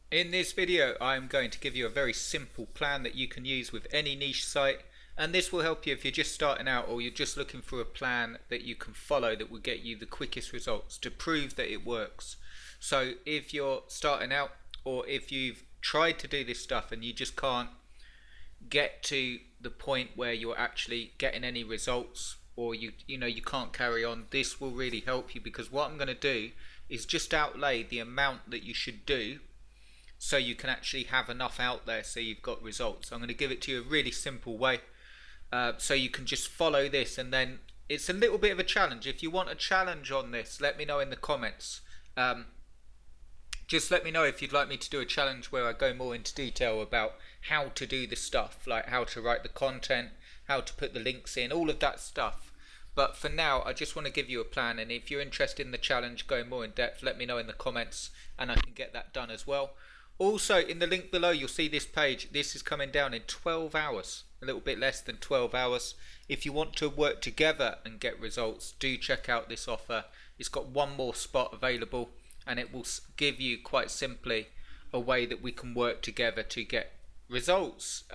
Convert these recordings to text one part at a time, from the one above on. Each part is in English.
In this video, I'm going to give you a very simple plan that you can use with any niche site, and this will help you if you're just starting out or you're just looking for a plan that you can follow that will get you the quickest results to prove that it works. So if you're starting out or if you've tried to do this stuff and you just can't get to the point where you're actually getting any results, or you can't carry on, this will really help you, because what I'm going to do is just outlay the amount that you should do so you can actually have enough out there so you've got results. I'm going to give it to you a really simple way, so you can just follow this, and then it's a little bit of a challenge. If you want a challenge on this, let me know in the comments. Just let me know if you'd like me to do a challenge where I go more into detail about how to do the stuff, like how to write the content, how to put the links in, all of that stuff. But for now, I just want to give you a plan, and if you're interested in the challenge going more in depth, let me know in the comments and I can get that done as well. Also, in the link below, you'll see this page. This is coming down in 12 hours, a little bit less than 12 hours. If you want to work together and get results, do check out this offer. It's got one more spot available, and it will give you, quite simply, a way that we can work together to get results.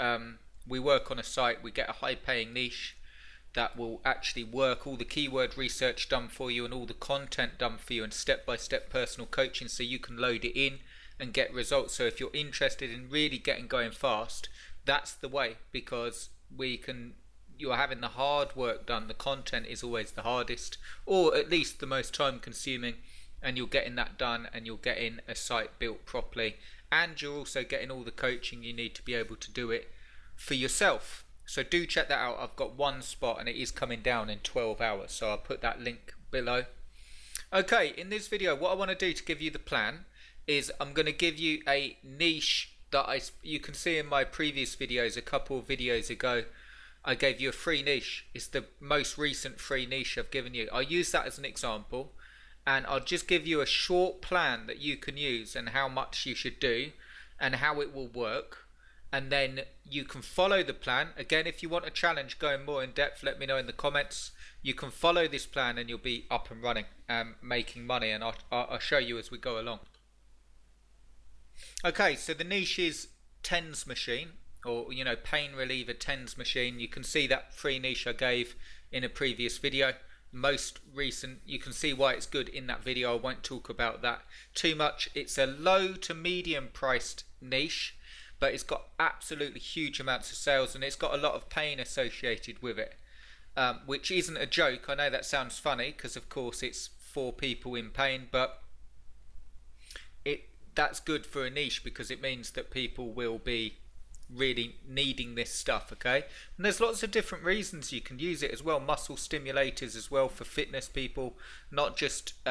We work on a site, we get a high paying niche that will actually work, all the keyword research done for you and all the content done for you, and step-by-step personal coaching so you can load it in and get results. So if you're interested in really getting going fast, that's the way, because you're having the hard work done. The content is always the hardest, or at least the most time consuming, and you're getting that done, and you're getting a site built properly, and you're also getting all the coaching you need to be able to do it for yourself. So do check that out. I've got one spot and it is coming down in 12 hours, so I'll put that link below. Okay, in this video, what I want to do to give you the plan is I'm going to give you a niche that you can see in my previous videos. A couple of videos ago, I gave you a free niche. It's the most recent free niche I've given you. I'll use that as an example, and I'll just give you a short plan that you can use and how much you should do and how it will work, and then you can follow the plan. Again, if you want a challenge going more in depth, let me know in the comments. You can follow this plan and you'll be up and running, making money, and I'll show you as we go along. Okay, so the niche is TENS machine, or pain reliever TENS machine. You can see that free niche I gave in a previous video. Most recent, you can see why it's good in that video. I won't talk about that too much. It's a low to medium priced niche, but it's got absolutely huge amounts of sales, and it's got a lot of pain associated with it, which isn't a joke. I know that sounds funny because of course it's for people in pain, but that's good for a niche because it means that people will be really needing this stuff. Okay, and there's lots of different reasons you can use it as well. Muscle stimulators as well for fitness people, not just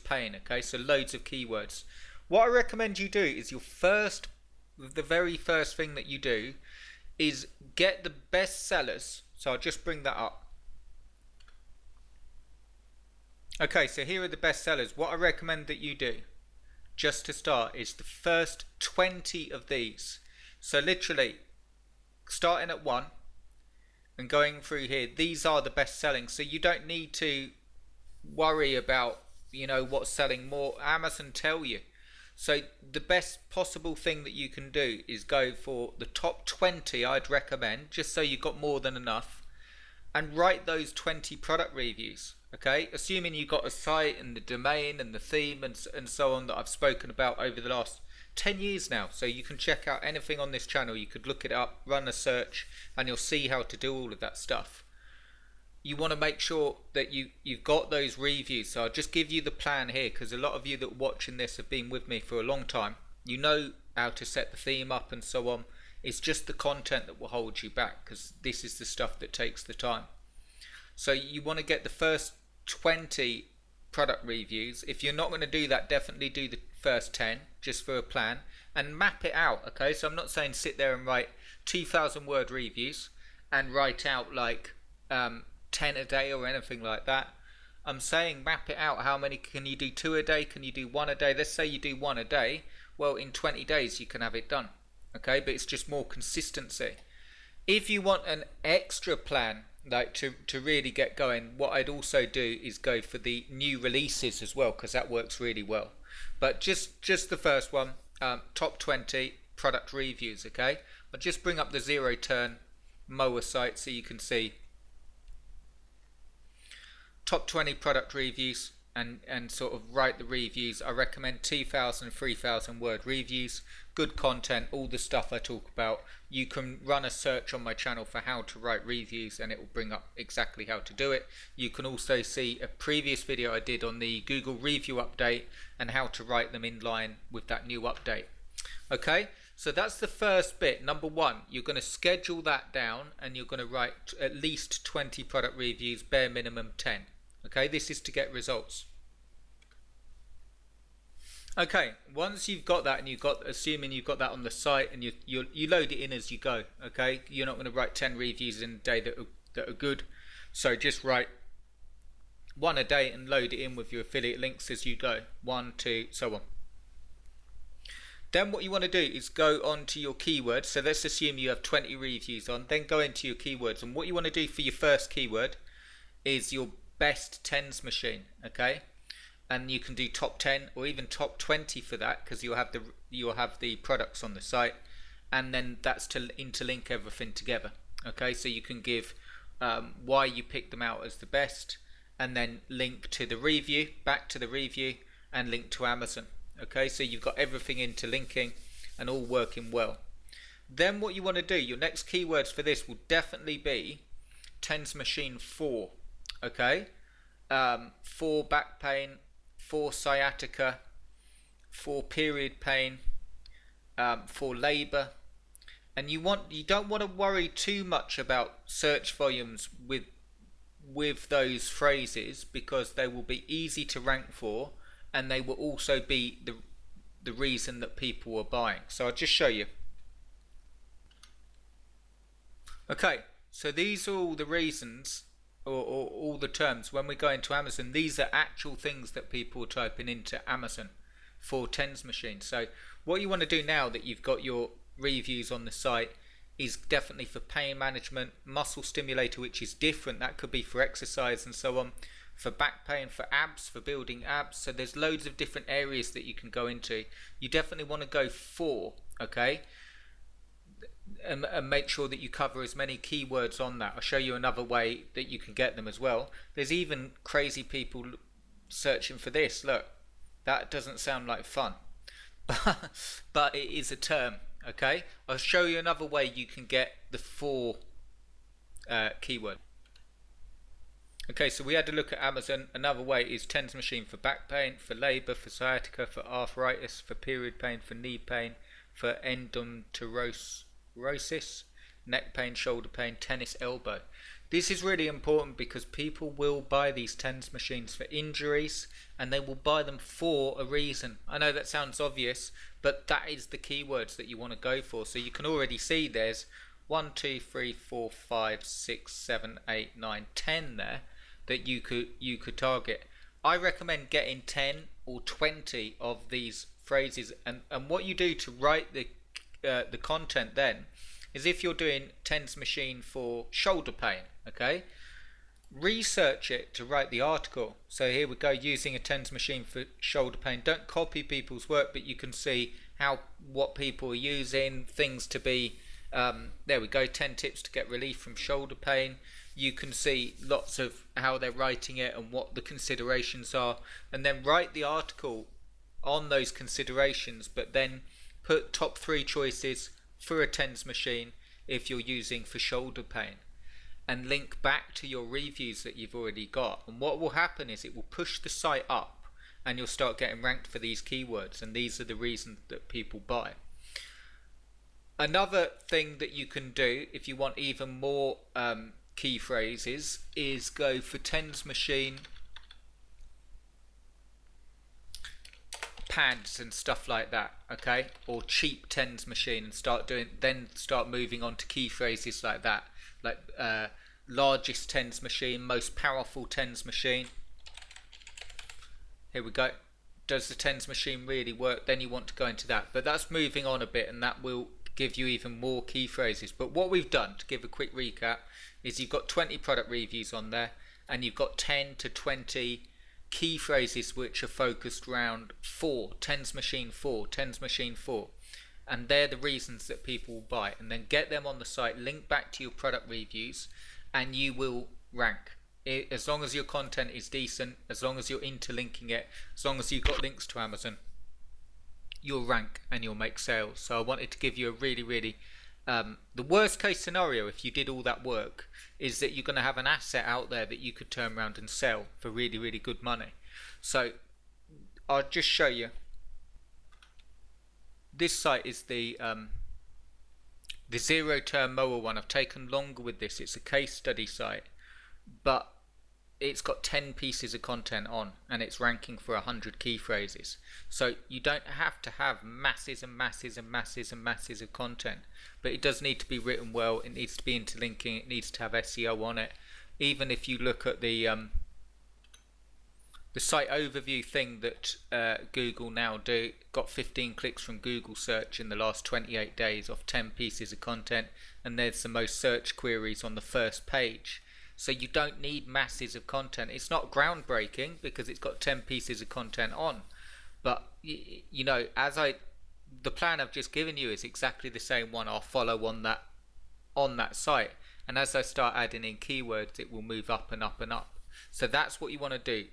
pain. Okay, so loads of keywords. What I recommend you do is the very first thing that you do is get the best sellers. So I'll just bring that up. Okay, so here are the best sellers. What I recommend that you do just to start is the first 20 of these. So literally starting at 1 and going through here, these are the best selling. So you don't need to worry about what's selling more. Amazon tell you. So the best possible thing that you can do is go for the top 20, I'd recommend, just so you've got more than enough, and write those 20 product reviews. Okay, assuming you've got a site and the domain and the theme and so on that I've spoken about over the last 10 years now. So you can check out anything on this channel. You could look it up, run a search, and you'll see how to do all of that stuff. You want to make sure that you've got those reviews. So I'll just give you the plan here, because a lot of you that are watching this have been with me for a long time. You know how to set the theme up and so on. It's just the content that will hold you back, because this is the stuff that takes the time. So you want to get the first 20 product reviews. If you're not going to do that, definitely do the first 10 just for a plan and map it out. Okay, so I'm not saying sit there and write 2,000 word reviews and write out like 10 a day or anything like that. I'm saying map it out. How many can you do? 2 a day? Can you do 1 a day? Let's say you do 1 a day. Well, in 20 days you can have it done. Okay, but it's just more consistency. If you want an extra plan, like to really get going, what I'd also do is go for the new releases as well, because that works really well. But just the first one, top 20 product reviews. Okay, I'll just bring up the zero turn mower site so you can see top 20 product reviews and sort of write the reviews. I recommend 2,000, 3,000 word reviews, good content, all the stuff I talk about. You can run a search on my channel for how to write reviews and it will bring up exactly how to do it. You can also see a previous video I did on the Google review update and how to write them in line with that new update. Okay, so that's the first bit. Number one, you're going to schedule that down and you're going to write at least 20 product reviews, bare minimum 10. Okay, this is to get results. Okay, once you've got that and assuming you've got that on the site and you load it in as you go. Okay, you're not going to write 10 reviews in a day that are good, so just write one a day and load it in with your affiliate links as you go, 1, 2, so on. Then what you want to do is go on to your keywords. So let's assume you have 20 reviews on, then go into your keywords, and what you want to do for your first keyword is your best tens machine. Okay, and you can do top 10 or even top 20 for that, because you'll have the products on the site, and then that's to interlink everything together. Okay, so you can give why you picked them out as the best, and then link to the review, back to the review, and link to Amazon. Okay, so you've got everything interlinking and all working well. Then what you want to do, your next keywords for this will definitely be tens machine 4. Okay, for back pain, for sciatica, for period pain, for labor, and you don't want to worry too much about search volumes with those phrases, because they will be easy to rank for, and they will also be the reason that people are buying. So I'll just show you. Okay, so these are all the reasons, or all the terms. When we go into Amazon, these are actual things that people are typing into Amazon for tens machines. So what you want to do now that you've got your reviews on the site is definitely for pain management, muscle stimulator, which is different, that could be for exercise and so on, for back pain, for abs, for building abs. So there's loads of different areas that you can go into. You definitely want to go for, okay, and make sure that you cover as many keywords on that. I'll show you another way that you can get them as well. There's even crazy people searching for this. Look, that doesn't sound like fun, but it is a term. Okay, I'll show you another way you can get the 4 keyword. Okay, so we had a look at Amazon. Another way is tens machine for back pain, for labor, for sciatica, for arthritis, for period pain, for knee pain, for endometriosis, neck pain, shoulder pain, tennis elbow. This is really important because people will buy these tens machines for injuries, and they will buy them for a reason. I know that sounds obvious, but that is the keywords that you want to go for. So you can already see there's 1, 2, 3, 4, 5, 6, 7, 8, 9, 10 there that you could target. I recommend getting 10 or 20 of these phrases, and what you do to write the content then is, if you're doing tens machine for shoulder pain, okay, research it to write the article. So here we go, using a tens machine for shoulder pain. Don't copy people's work, but you can see what people are using, things to be there we go, 10 tips to get relief from shoulder pain. You can see lots of how they're writing it and what the considerations are, and then write the article on those considerations, but then put top 3 choices for a tens machine if you're using for shoulder pain, and link back to your reviews that you've already got. And what will happen is it will push the site up and you'll start getting ranked for these keywords, and these are the reasons that people buy. Another thing that you can do if you want even more key phrases is go for tens machine pads and stuff like that, okay, or cheap tens machine, and start moving on to key phrases like that, like largest tens machine, most powerful tens machine. Here we go. Does the tens machine really work? Then you want to go into that, but that's moving on a bit, and that will give you even more key phrases. But what we've done, to give a quick recap, is you've got 20 product reviews on there, and you've got 10 to 20 key phrases which are focused around tens machine 4, tens machine 4, and they're the reasons that people will buy it. And then get them on the site, link back to your product reviews, and you will rank. As long as your content is decent, as long as you're interlinking it, as long as you've got links to Amazon, you'll rank and you'll make sales. So I wanted to give you a really the worst case scenario, if you did all that work, is that you're going to have an asset out there that you could turn around and sell for really good money. So I'll just show you. This site is the zero term mower one. I've taken longer with this. It's a case study site, but it's got 10 pieces of content on, and it's ranking for 100 key phrases. So you don't have to have masses and masses and masses and masses of content, but it does need to be written well. It needs to be interlinking. It needs to have SEO on it. Even if you look at the site overview thing that Google now do, got 15 clicks from Google search in the last 28 days off 10 pieces of content, and there's the most search queries on the first page. So you don't need masses of content. It's not groundbreaking because it's got 10 pieces of content on, but you know, the plan I've just given you is exactly the same one I'll follow on that site, and as I start adding in keywords, it will move up and up and up. So that's what you want to do.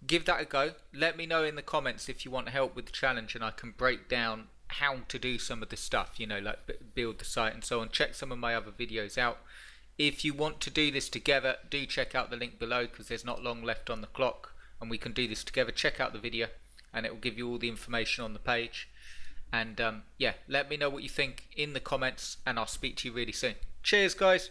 Give that a go. Let me know in the comments if you want help with the challenge, and I can break down how to do some of the stuff, you know, like build the site and so on. Check some of my other videos out. If you want to do this together, do check out the link below, because there's not long left on the clock and we can do this together. Check out the video and it will give you all the information on the page. And yeah, let me know what you think in the comments, and I'll speak to you really soon. Cheers guys.